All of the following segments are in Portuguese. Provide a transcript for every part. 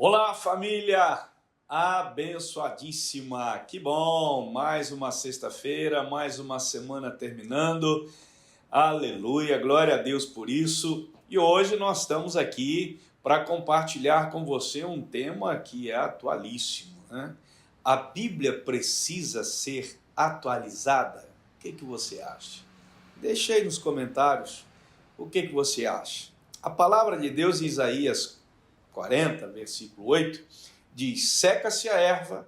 Olá, família abençoadíssima, que bom, mais uma sexta-feira, mais uma semana terminando, aleluia, glória a Deus por isso, e hoje nós estamos aqui para compartilhar com você um tema que é atualíssimo, né? A Bíblia precisa ser atualizada? O que você acha? Deixa aí nos comentários o que você acha. A palavra de Deus em Isaías 40, versículo 8, diz: seca-se a erva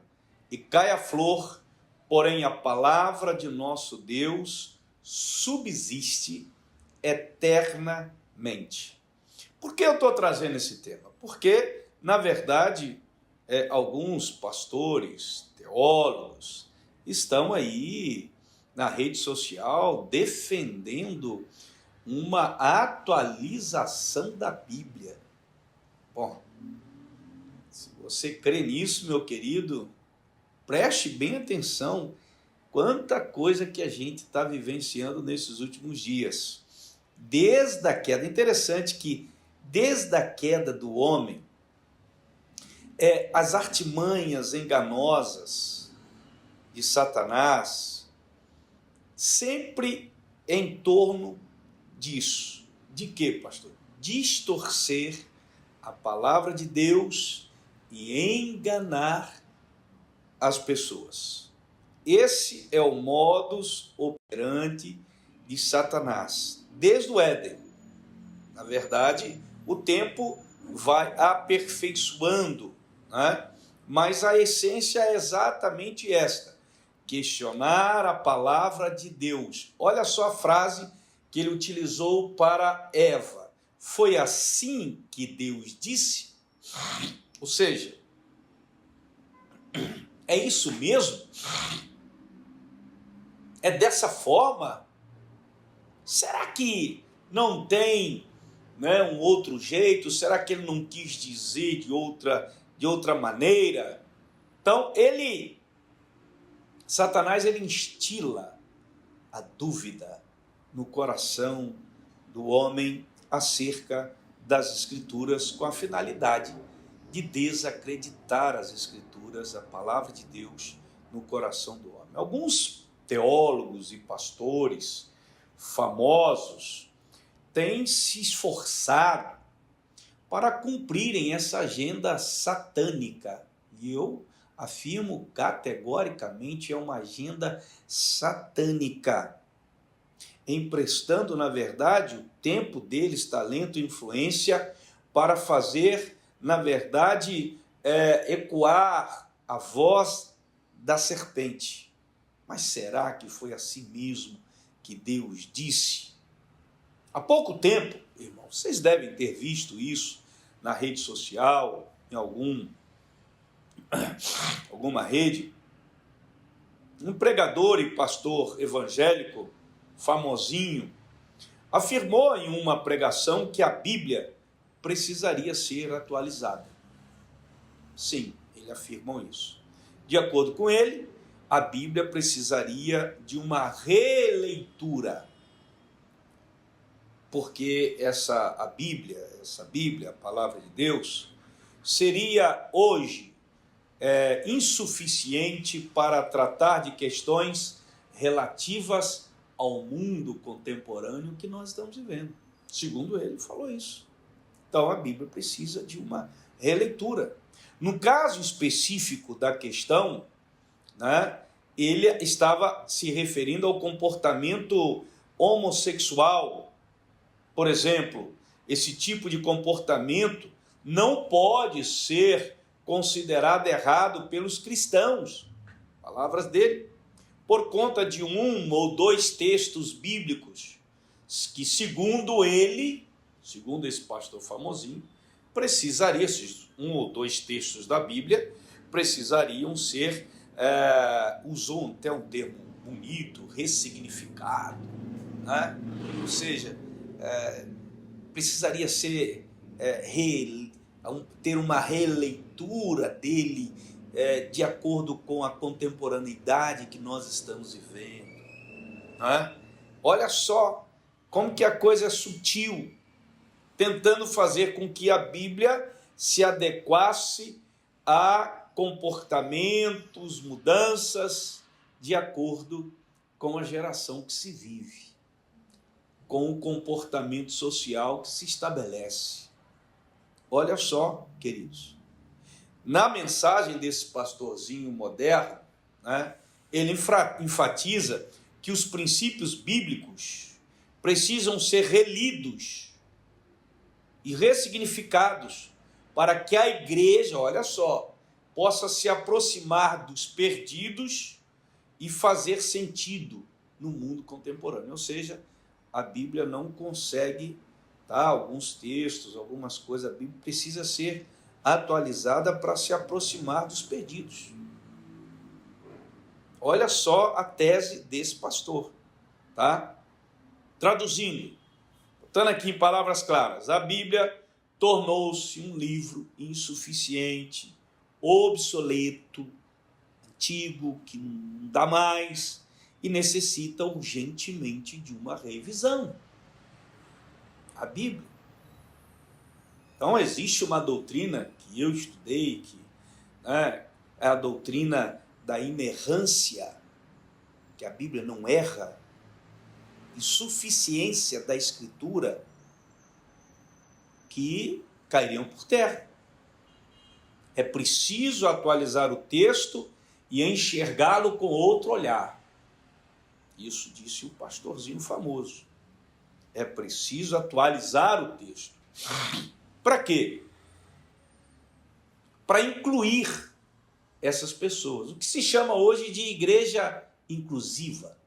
e cai a flor, porém a palavra de nosso Deus subsiste eternamente. Por que eu estou trazendo esse tema? Porque, na verdade, alguns pastores, teólogos, estão aí na rede social defendendo uma atualização da Bíblia. Bom, se você crê nisso, meu querido, preste bem atenção quanta coisa que a gente está vivenciando nesses últimos dias. Desde a queda, interessante que desde a queda do homem, as artimanhas enganosas de Satanás, sempre em torno disso. De quê, pastor? Distorcer a palavra de Deus e enganar as pessoas. Esse é o modus operandi de Satanás, desde o Éden. Na verdade, o tempo vai aperfeiçoando, né? Mas a essência é exatamente esta: questionar a palavra de Deus. Olha só a frase que ele utilizou para Eva: foi assim que Deus disse? Ou seja, é isso mesmo? É dessa forma? Será que não tem, né, um outro jeito? Será que ele não quis dizer de outra maneira? Então, Satanás, ele instila a dúvida no coração do homem acerca das Escrituras, com a finalidade de desacreditar as Escrituras, a palavra de Deus, no coração do homem. Alguns teólogos e pastores famosos têm se esforçado para cumprirem essa agenda satânica, e eu afirmo categoricamente, é uma agenda satânica, emprestando, na verdade, o tempo deles, talento e influência, para fazer, na verdade, ecoar a voz da serpente. Mas será que foi assim mesmo que Deus disse? Há pouco tempo, irmãos, vocês devem ter visto isso na rede social, em alguma rede. Um pregador e pastor evangélico famosinho afirmou em uma pregação que a Bíblia precisaria ser atualizada. Sim, ele afirmou isso. De acordo com ele, a Bíblia precisaria de uma releitura, porque essa Bíblia, a palavra de Deus, seria hoje insuficiente para tratar de questões relativas ao mundo contemporâneo que nós estamos vivendo. Segundo ele, falou isso. Então a Bíblia precisa de uma releitura. No caso específico da questão, né, ele estava se referindo ao comportamento homossexual. Por exemplo, esse tipo de comportamento não pode ser considerado errado pelos cristãos. Palavras dele. Por conta de um ou dois textos bíblicos que, segundo esse pastor famosinho, esses um ou dois textos da Bíblia precisariam ser, usou até um termo bonito, ressignificado, né? Ou seja, precisaria ser, ter uma releitura dele, de acordo com a contemporaneidade que nós estamos vivendo, né? Olha só como que a coisa é sutil, tentando fazer com que a Bíblia se adequasse a comportamentos, mudanças de acordo com a geração que se vive, com o comportamento social que se estabelece. Olha só, queridos, na mensagem desse pastorzinho moderno, né, ele enfatiza que os princípios bíblicos precisam ser relidos e ressignificados para que a igreja, olha só, possa se aproximar dos perdidos e fazer sentido no mundo contemporâneo. Ou seja, a Bíblia não consegue, alguns textos, algumas coisas, a Bíblia precisa ser atualizada para se aproximar dos perdidos. Olha só a tese desse pastor, tá? Traduzindo, botando aqui em palavras claras, a Bíblia tornou-se um livro insuficiente, obsoleto, antigo, que não dá mais e necessita urgentemente de uma revisão. A Bíblia. Então, existe uma doutrina que eu estudei, que é a doutrina da inerrância, que a Bíblia não erra, insuficiência da Escritura, que cairiam por terra. É preciso atualizar o texto e enxergá-lo com outro olhar. Isso disse o pastorzinho famoso. É preciso atualizar o texto. Para quê? Para incluir essas pessoas. O que se chama hoje de igreja inclusiva,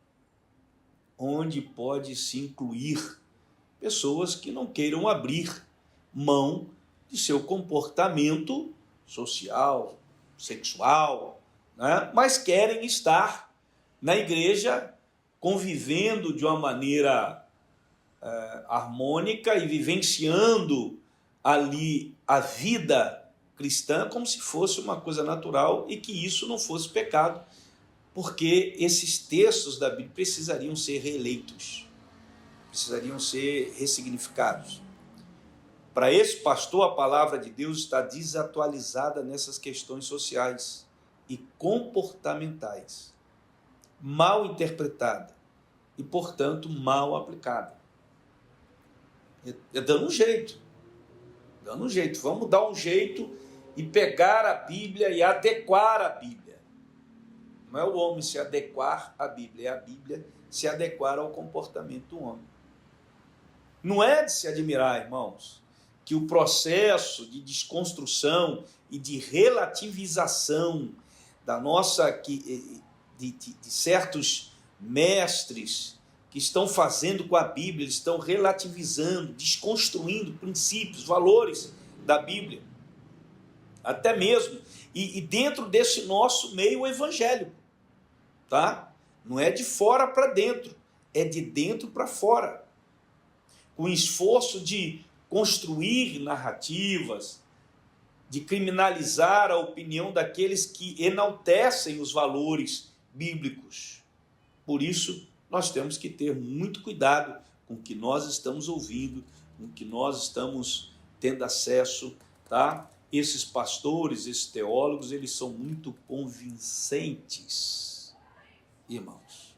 onde pode se incluir pessoas que não queiram abrir mão de seu comportamento social, sexual, né? Mas querem estar na igreja convivendo de uma maneira harmônica e vivenciando ali a vida cristã como se fosse uma coisa natural e que isso não fosse pecado, porque esses textos da Bíblia precisariam ser reeleitos, precisariam ser ressignificados. Para esse pastor, a palavra de Deus está desatualizada nessas questões sociais e comportamentais, mal interpretada e, portanto, mal aplicada. É dando um jeito, vamos dar um jeito e pegar a Bíblia e adequar a Bíblia. Não é o homem se adequar à Bíblia, é a Bíblia se adequar ao comportamento do homem. Não é de se admirar, irmãos, que o processo de desconstrução e de relativização da nossa, de certos mestres que estão fazendo com a Bíblia, eles estão relativizando, desconstruindo princípios, valores da Bíblia, até mesmo, e dentro desse nosso meio evangélico, tá? Não é de fora para dentro, é de dentro para fora, com o esforço de construir narrativas, de criminalizar a opinião daqueles que enaltecem os valores bíblicos. Por isso, nós temos que ter muito cuidado com o que nós estamos ouvindo, com o que nós estamos tendo acesso, tá? Esses pastores, esses teólogos, eles são muito convincentes, irmãos.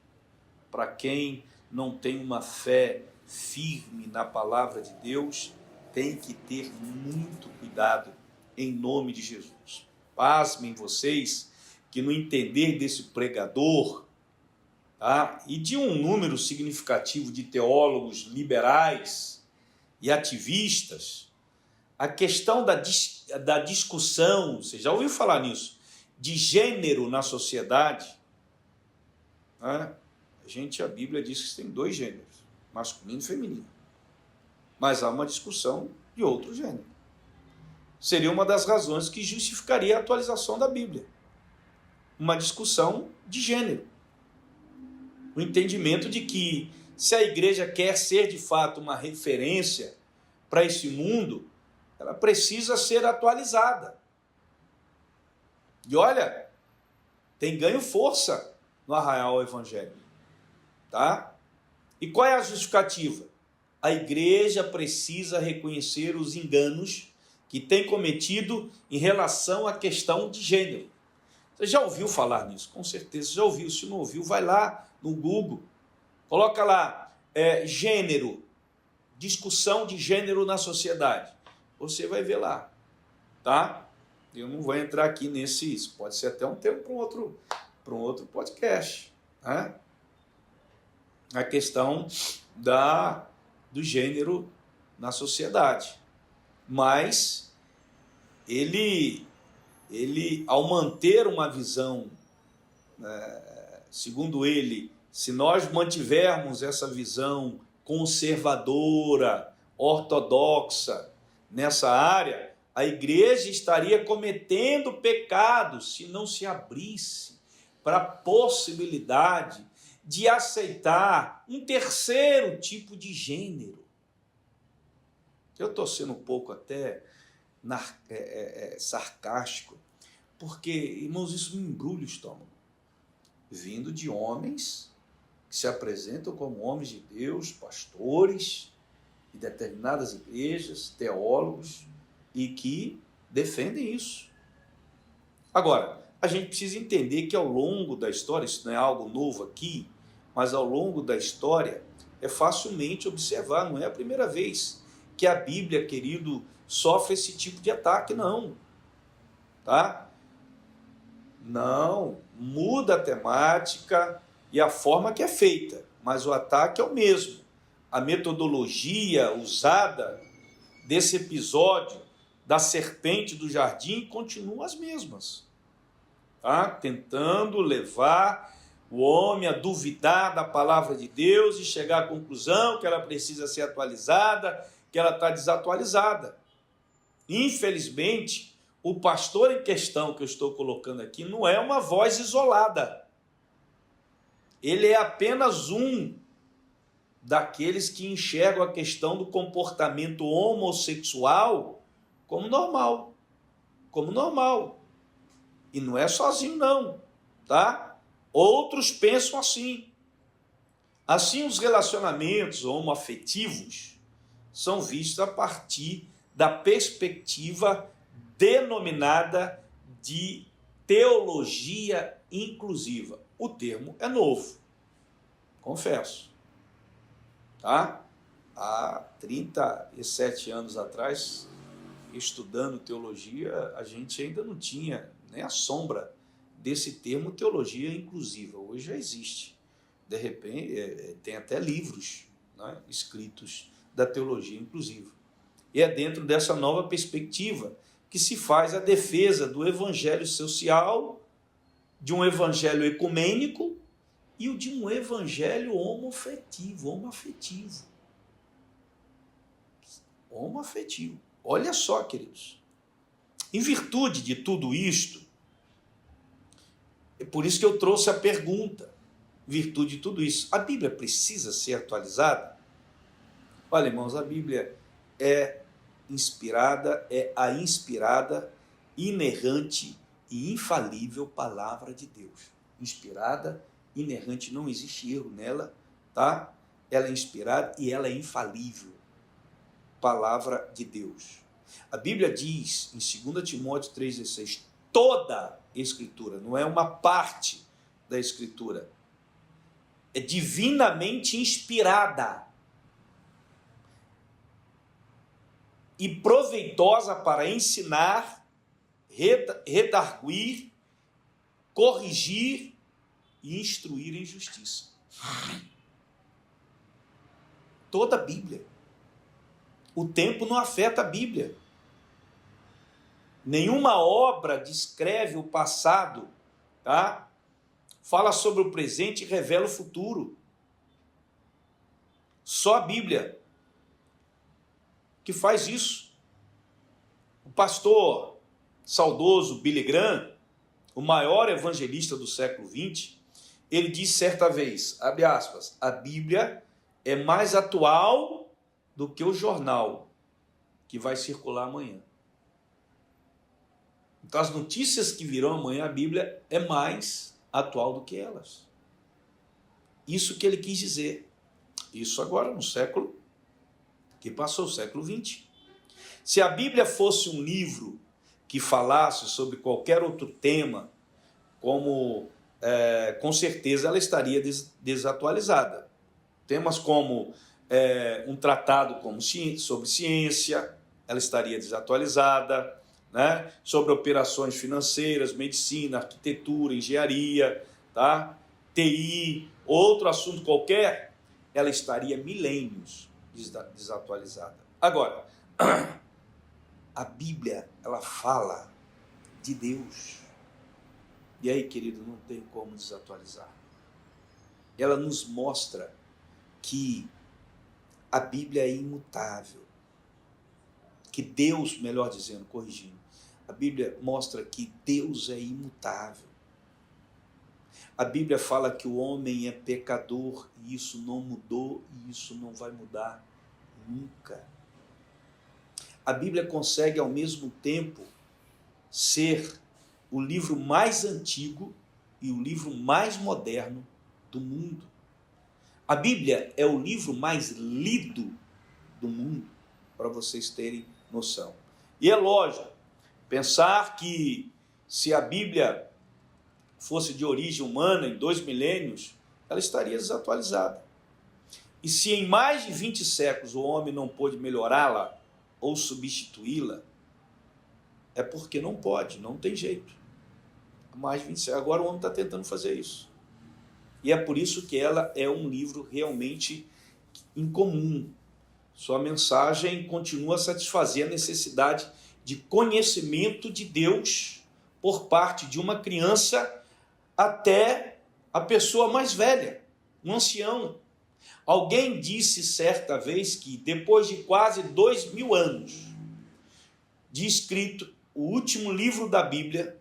Para quem não tem uma fé firme na palavra de Deus, tem que ter muito cuidado em nome de Jesus. Pasmem vocês que no entender desse pregador, e de um número significativo de teólogos liberais e ativistas, a questão da discussão, você já ouviu falar nisso, de gênero na sociedade, a Bíblia diz que tem 2 gêneros, masculino e feminino, mas há uma discussão de outro gênero. Seria uma das razões que justificaria a atualização da Bíblia, uma discussão de gênero. O entendimento de que, se a igreja quer ser de fato uma referência para esse mundo, ela precisa ser atualizada. E olha, tem ganho força no arraial evangélico, tá? E qual é a justificativa? A igreja precisa reconhecer os enganos que tem cometido em relação à questão de gênero. Você já ouviu falar nisso? Com certeza já ouviu. Se não ouviu, vai lá no Google, coloca lá, gênero, discussão de gênero na sociedade. Você vai ver lá, tá? Eu não vou entrar aqui nesse, isso pode ser até um tema para um outro podcast, né? A questão do gênero na sociedade. Mas ele ao manter uma visão, segundo ele, se nós mantivermos essa visão conservadora, ortodoxa nessa área, a igreja estaria cometendo pecados se não se abrisse para a possibilidade de aceitar um terceiro tipo de gênero. Eu estou sendo um pouco até sarcástico, porque, irmãos, isso me embrulha o estômago. Vindo de homens que se apresentam como homens de Deus, pastores de determinadas igrejas, teólogos, e que defendem isso. Agora, a gente precisa entender que ao longo da história, isso não é algo novo aqui, mas ao longo da história é facilmente observar, não é a primeira vez que a Bíblia, querido, sofre esse tipo de ataque, não. Tá? Não, muda a temática e a forma que é feita, mas o ataque é o mesmo. A metodologia usada desse episódio da serpente do jardim continua as mesmas. Tá? Tentando levar o homem a duvidar da palavra de Deus e chegar à conclusão que ela precisa ser atualizada, que ela está desatualizada. Infelizmente, o pastor em questão que eu estou colocando aqui não é uma voz isolada. Ele é apenas um daqueles que enxergam a questão do comportamento homossexual como normal. Como normal. E não é sozinho não, tá? Outros pensam assim. Assim, os relacionamentos homoafetivos são vistos a partir da perspectiva denominada de teologia inclusiva. O termo é novo, confesso. Tá? Há 37 anos atrás, estudando teologia, a gente ainda não tinha nem a sombra desse termo teologia inclusiva. Hoje já existe. De repente, tem até livros, né, escritos da teologia inclusiva. E é dentro dessa nova perspectiva que se faz a defesa do evangelho social, de um evangelho ecumênico e de um evangelho homoafetivo. Homoafetivo. Olha só, queridos. Em virtude de tudo isto, é por isso que eu trouxe a pergunta. Em virtude de tudo isso, a Bíblia precisa ser atualizada? Olha, irmãos, a Bíblia é inspirada, é a inspirada, inerrante e infalível palavra de Deus. Inspirada, inerrante, não existe erro nela, tá? Ela é inspirada e ela é infalível. Palavra de Deus. A Bíblia diz em 2 Timóteo 3,16, toda Escritura, não é uma parte da Escritura, é divinamente inspirada e proveitosa para ensinar, redarguir, corrigir e instruir em justiça. Toda a Bíblia. O tempo não afeta a Bíblia. Nenhuma obra descreve o passado, tá? Fala sobre o presente e revela o futuro. Só a Bíblia que faz isso. O pastor saudoso Billy Graham, o maior evangelista do século XX, ele disse certa vez, abre aspas, a Bíblia é mais atual do que o jornal que vai circular amanhã. Então, as notícias que virão amanhã, a Bíblia é mais atual do que elas. Isso que ele quis dizer. Isso agora no século que passou, o século XX. Se a Bíblia fosse um livro que falasse sobre qualquer outro tema, com certeza ela estaria desatualizada. Temas como um tratado sobre ciência, ela estaria desatualizada, né? Sobre operações financeiras, medicina, arquitetura, engenharia, tá? TI, outro assunto qualquer, ela estaria milênios desatualizada. Agora, a Bíblia, ela fala de Deus. E aí, querido, não tem como desatualizar. Ela nos mostra que a Bíblia é imutável. Que Deus, melhor dizendo, corrigindo, a Bíblia mostra que Deus é imutável. A Bíblia fala que o homem é pecador e isso não mudou e isso não vai mudar nunca. A Bíblia consegue ao mesmo tempo ser o livro mais antigo e o livro mais moderno do mundo. A Bíblia é o livro mais lido do mundo, para vocês terem noção. E é lógico, pensar que se a Bíblia fosse de origem humana em 2 milênios, ela estaria desatualizada. E se em mais de 20 séculos o homem não pôde melhorá-la ou substituí-la, é porque não pode, não tem jeito. Mais de 20 séculos. Agora o homem está tentando fazer isso. E é por isso que ela é um livro realmente incomum. Sua mensagem continua a satisfazer a necessidade de conhecimento de Deus por parte de uma criança até a pessoa mais velha, um ancião. Alguém disse certa vez que depois de quase 2000 anos de escrito, o último livro da Bíblia,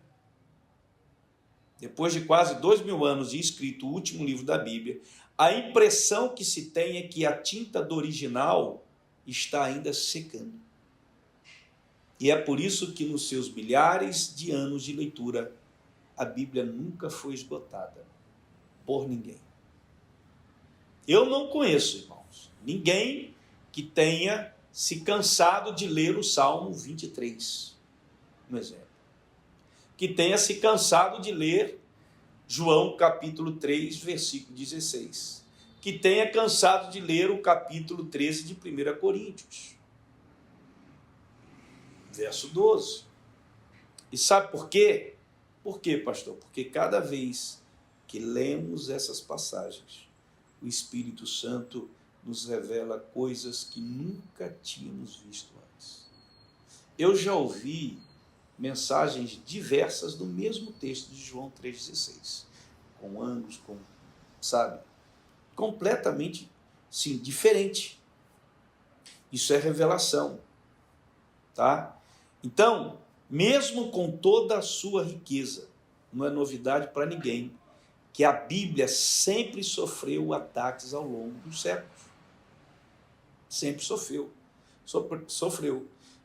depois de quase 2000 anos de escrito o último livro da Bíblia, a impressão que se tem é que a tinta do original está ainda secando. E é por isso que nos seus milhares de anos de leitura, a Bíblia nunca foi esgotada por ninguém. Eu não conheço, irmãos, ninguém que tenha se cansado de ler o Salmo 23, um exemplo. Que tenha se cansado de ler João capítulo 3, versículo 16. Que tenha cansado de ler o capítulo 13 de 1 Coríntios, verso 12. E sabe por quê? Por quê, pastor? Porque cada vez que lemos essas passagens, o Espírito Santo nos revela coisas que nunca tínhamos visto antes. Eu já ouvi mensagens diversas do mesmo texto de João 3,16, com ângulos, sabe, completamente, sim, diferente. Isso é revelação, tá? Então, mesmo com toda a sua riqueza, não é novidade para ninguém que a Bíblia sempre sofreu ataques ao longo dos séculos. Sempre sofreu.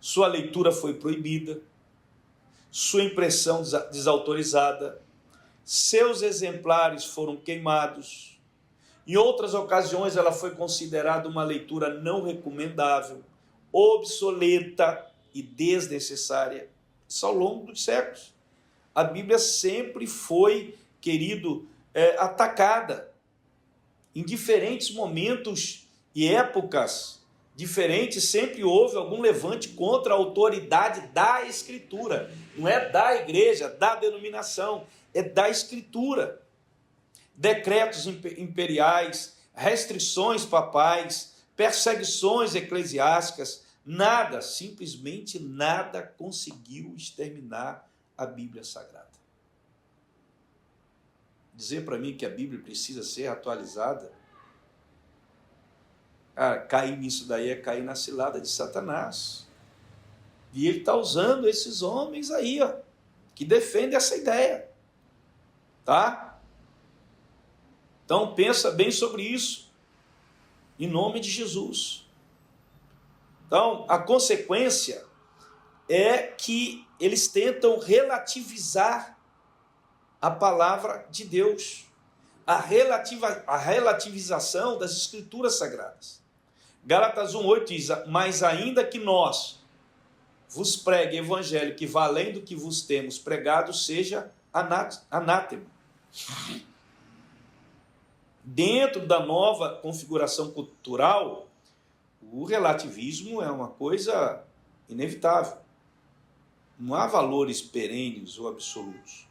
Sua leitura foi proibida, sua impressão desautorizada, seus exemplares foram queimados. Em outras ocasiões, ela foi considerada uma leitura não recomendável, obsoleta e desnecessária. Isso ao longo dos séculos. A Bíblia sempre foi, querido, atacada. Em diferentes momentos e épocas diferentes, sempre houve algum levante contra a autoridade da Escritura. Não é da igreja, da denominação, é da Escritura. Decretos imperiais, restrições papais, perseguições eclesiásticas, nada, simplesmente nada conseguiu exterminar a Bíblia Sagrada. Dizer para mim que a Bíblia precisa ser atualizada, cair nisso daí é cair na cilada de Satanás. E ele está usando esses homens aí, que defendem essa ideia. Tá? Então pensa bem sobre isso, em nome de Jesus. Então, a consequência é que eles tentam relativizar a palavra de Deus, a relativização das Escrituras Sagradas. Gálatas 1,8 diz, mas ainda que nós, vos pregue evangelho que vá além do que vos temos pregado, seja anátema. Dentro da nova configuração cultural, o relativismo é uma coisa inevitável. Não há valores perenes ou absolutos.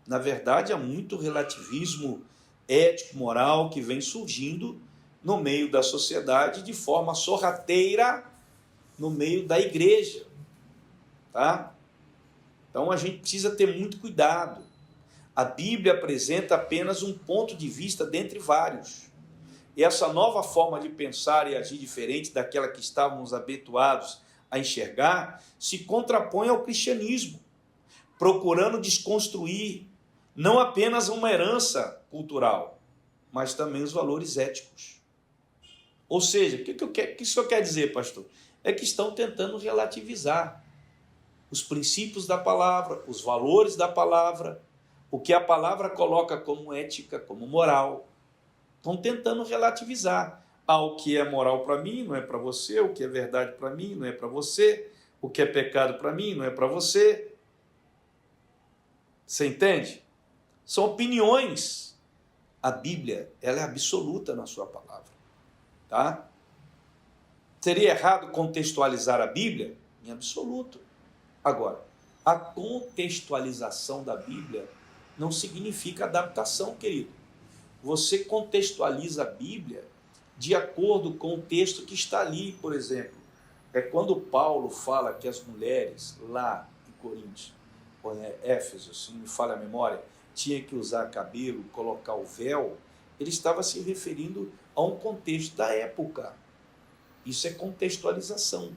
Na verdade, há muito relativismo ético, moral, que vem surgindo no meio da sociedade de forma sorrateira no meio da igreja. Tá? Então a gente precisa ter muito cuidado. A Bíblia apresenta apenas um ponto de vista dentre vários. E essa nova forma de pensar e agir diferente daquela que estávamos habituados a enxergar se contrapõe ao cristianismo, procurando desconstruir não apenas uma herança cultural, mas também os valores éticos. Ou seja, o que isso quer dizer, pastor? É que estão tentando relativizar os princípios da palavra, os valores da palavra, o que a palavra coloca como ética, como moral. Estão tentando relativizar. O que é moral para mim não é para você, o que é verdade para mim não é para você, o que é pecado para mim não é para você. Você entende? São opiniões. A Bíblia, ela é absoluta na sua palavra. Tá? Seria errado contextualizar a Bíblia? Em absoluto. Agora, a contextualização da Bíblia não significa adaptação, querido. Você contextualiza a Bíblia de acordo com o texto que está ali, por exemplo. É quando Paulo fala que as mulheres lá em Coríntios, ou em Éfeso, se não me falha a memória, tinha que usar cabelo, colocar o véu, ele estava se referindo a um contexto da época. Isso é contextualização.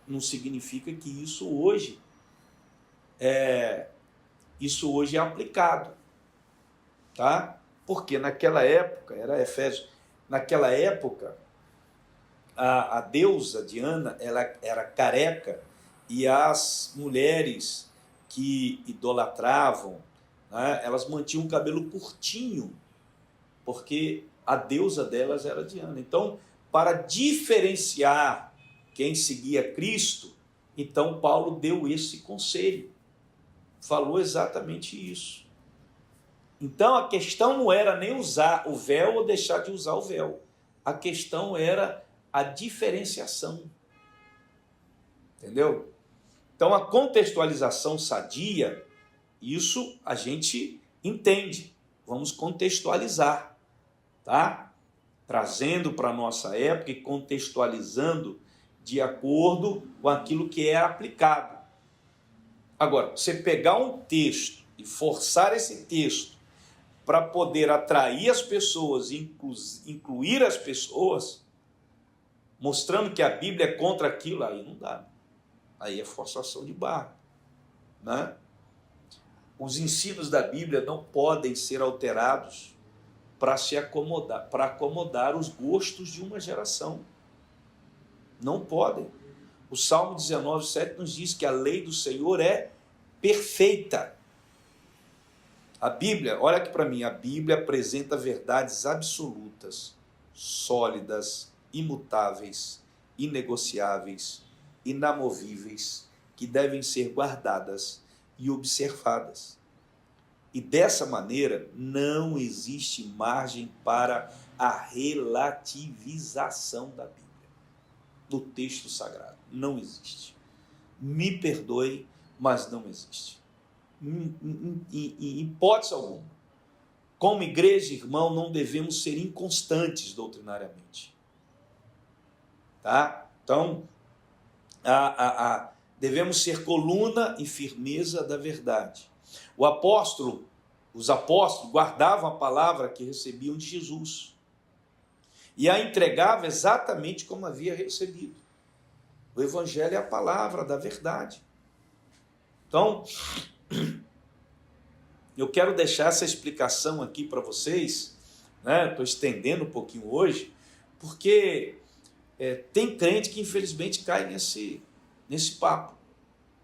Não significa que isso hoje é aplicado. Tá? Porque naquela época, era Efésios, naquela época, a deusa Diana, ela era careca, e as mulheres que idolatravam, né, elas mantinham o cabelo curtinho, porque a deusa delas era Diana. Então, para diferenciar quem seguia Cristo, então Paulo deu esse conselho, falou exatamente isso. Então a questão não era nem usar o véu ou deixar de usar o véu, a questão era a diferenciação, entendeu? Então a contextualização sadia, isso a gente entende, vamos contextualizar, tá? Trazendo para a nossa época e contextualizando de acordo com aquilo que é aplicado. Agora, você pegar um texto e forçar esse texto para poder atrair as pessoas, incluir as pessoas, mostrando que a Bíblia é contra aquilo, aí não dá. Aí é forçação de barra, né? Os ensinos da Bíblia não podem ser alterados para acomodar os gostos de uma geração. Não podem. O Salmo 19:7 nos diz que a lei do Senhor é perfeita. A Bíblia, olha aqui para mim, a Bíblia apresenta verdades absolutas, sólidas, imutáveis, inegociáveis, inamovíveis, que devem ser guardadas e observadas. E dessa maneira não existe margem para a relativização da Bíblia, do texto sagrado. Não existe. Me perdoe, mas não existe. Em hipótese alguma. Como igreja, irmão, não devemos ser inconstantes doutrinariamente. Tá? Então, devemos ser coluna e firmeza da verdade. Os apóstolos guardavam a palavra que recebiam de Jesus e a entregavam exatamente como havia recebido. O Evangelho é a palavra da verdade. Então, eu quero deixar essa explicação aqui para vocês, né? Estou estendendo um pouquinho hoje, porque tem crente que infelizmente cai nesse papo,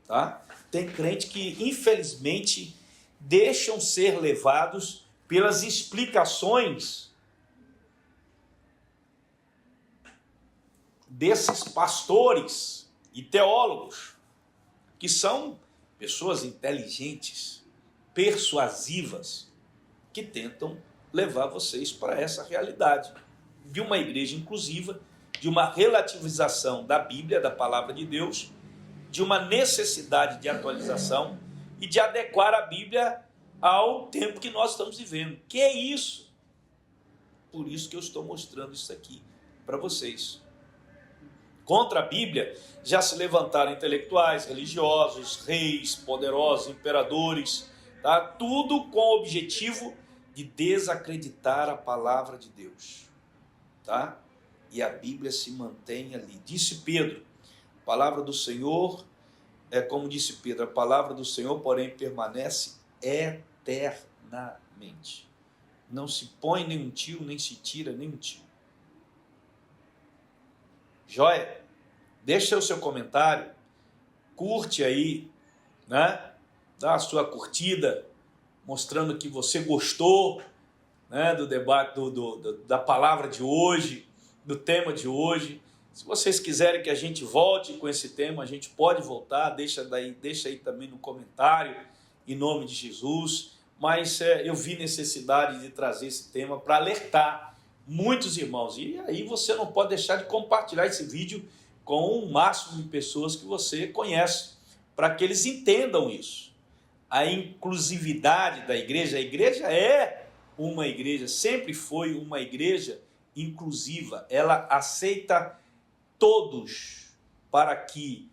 tá? Tem crente que infelizmente deixam ser levados pelas explicações desses pastores e teólogos, que são pessoas inteligentes, persuasivas, que tentam levar vocês para essa realidade de uma igreja inclusiva, de uma relativização da Bíblia, da palavra de Deus, de uma necessidade de atualização e de adequar a Bíblia ao tempo que nós estamos vivendo. Que é isso? Por isso que eu estou mostrando isso aqui para vocês. Contra a Bíblia já se levantaram intelectuais, religiosos, reis, poderosos, imperadores, tá? Tudo com o objetivo de desacreditar a palavra de Deus, tá? E a Bíblia se mantém ali. Disse Pedro, a palavra do Senhor, como disse Pedro, a palavra do Senhor, porém, permanece eternamente. Não se põe nenhum tio, nem se tira nenhum tio. Joia? Deixa o seu comentário, curte aí, né? Dá a sua curtida, mostrando que você gostou, né, do debate, da palavra de hoje, do tema de hoje. Se vocês quiserem que a gente volte com esse tema, a gente pode voltar, deixa aí também no comentário, em nome de Jesus. Mas eu vi necessidade de trazer esse tema para alertar muitos irmãos. E aí você não pode deixar de compartilhar esse vídeo com o máximo de pessoas que você conhece, para que eles entendam isso. A inclusividade da igreja, a igreja é uma igreja, sempre foi uma igreja inclusiva. Ela aceita todos para que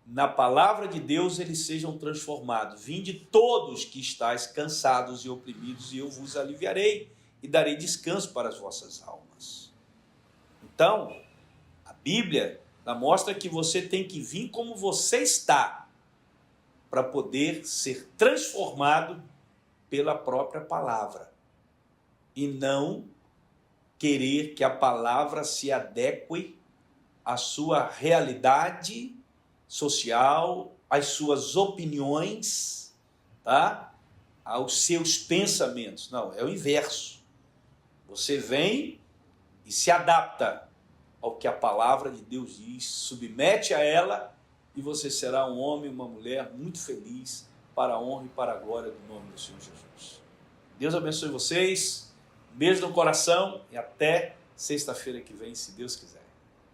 na palavra de Deus eles sejam transformados. Vinde todos que estáis cansados e oprimidos, e eu vos aliviarei e darei descanso para as vossas almas. Então, a Bíblia mostra que você tem que vir como você está, para poder ser transformado pela própria palavra, e não querer que a palavra se adeque à sua realidade social, às suas opiniões, tá? Aos seus pensamentos. Não, é o inverso. Você vem e se adapta ao que a palavra de Deus diz, submete a ela, e você será um homem e uma mulher muito feliz, para a honra e para a glória do nome do Senhor Jesus. Deus abençoe vocês, um beijo no coração e até sexta-feira que vem, se Deus quiser.